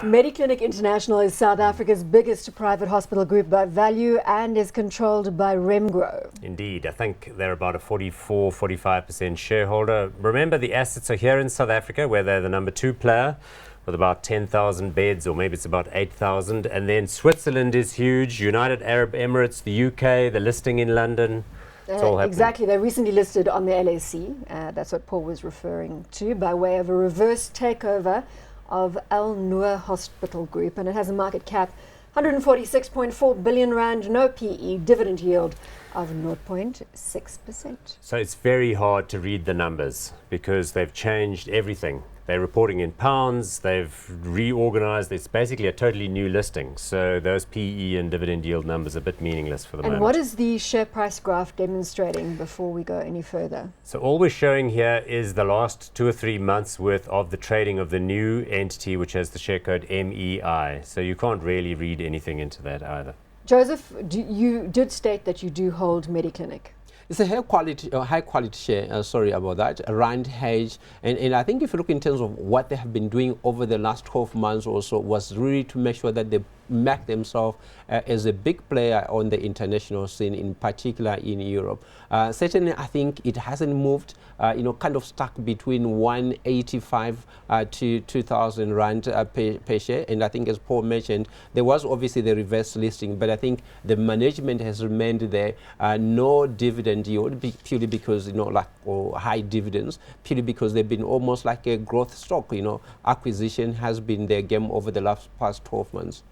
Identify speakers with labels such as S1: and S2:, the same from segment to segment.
S1: Mediclinic International is South Africa's biggest private hospital group by value and is controlled by Remgro.
S2: Indeed, I think they're about a 45% shareholder. Remember, the assets are here in South Africa, where they're the number 2 player with about 10,000 beds, or maybe it's about 8,000. And then Switzerland is huge, United Arab Emirates, the UK, the listing in London. It's all happening.
S1: Exactly, they recently listed on the LSE. That's what Paul was referring to, by way of a reverse takeover of Noor Hospital Group, and it has a market cap 146.4 billion rand, no PE, dividend yield of 0.6%.
S2: So it's very hard to read the numbers because they've changed everything. They're reporting in pounds, they've reorganized, it's basically a totally new listing. So those PE and dividend yield numbers are a bit meaningless for the moment.
S1: And what is the share price graph demonstrating before we go any further?
S2: So all we're showing here is the last 2 or 3 months worth of the trading of the new entity, which has the share code MEI. So you can't really read anything into that either.
S1: Joseph, you did state that you do hold Mediclinic.
S3: It's a high quality share, sorry about that, around hedge. And I think if you look in terms of what they have been doing over the last 12 months or so, was really to make sure that they make themselves as a big player on the international scene, in particular in Europe. Certainly, I think it hasn't moved, kind of stuck between 185 to 2,000 rand per share. And I think, as Paul mentioned, there was obviously the reverse listing, but I think the management has remained there. No dividend yield, purely because, or high dividends, purely because they've been almost like a growth stock. Acquisition has been their game over the past 12 months.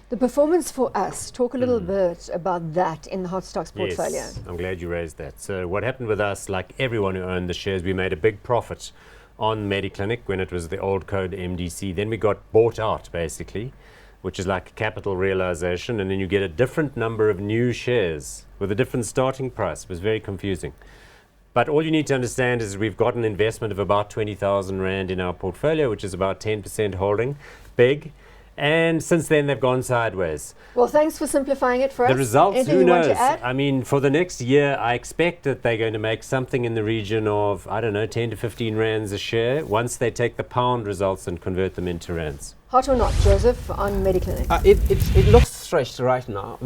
S1: The performance for us, talk a little bit about that in the hot stocks portfolio.
S2: Yes, I'm glad you raised that. So what happened with us, like everyone who owned the shares, we made a big profit on Mediclinic when it was the old code MDC. Then we got bought out, basically, which is like a capital realization, and then you get a different number of new shares with a different starting price. It was very confusing. But all you need to understand is we've got an investment of about 20,000 Rand in our portfolio, which is about 10% holding, big. And since then, they've gone sideways.
S1: Well, thanks for simplifying it for us.
S2: The results,
S1: Anything
S2: who knows?
S1: Want to add?
S2: I mean, for the next year, I expect that they're going to make something in the region of, 10 to 15 rands a share once they take the pound results and convert them into rands.
S1: Hot or not, Joseph, on Mediclinic?
S3: It looks stretched right now.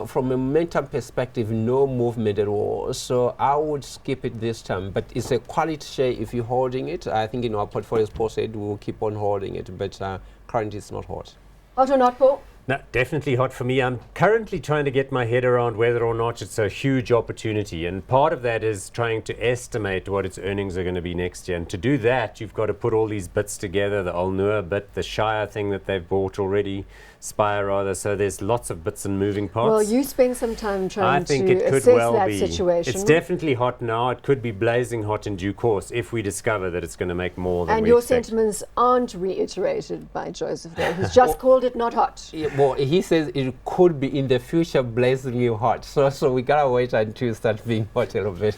S3: From a momentum perspective, no movement at all. So I would skip it this time. But it's a quality share if you're holding it. I think in our portfolio, as Paul said, we'll keep on holding it. But currently, it's not hot.
S1: Hot or not, Paul?
S2: No, definitely hot for me. I'm currently trying to get my head around whether or not it's a huge opportunity. And part of that is trying to estimate what its earnings are going to be next year. And to do that, you've got to put all these bits together, the Noor bit, the Shire thing that they've bought already, Spire rather. So there's lots of bits and moving parts.
S1: Well, you spend some time trying to assess that situation.
S2: It's definitely hot now. It could be blazing hot in due course if we discover that it's going to make more than we expect.
S1: And your sentiments aren't reiterated by Joseph there. He's just called it not hot.
S3: Well, he says it could be in the future blazingly hot. So we gotta wait until it starts being hot a little bit.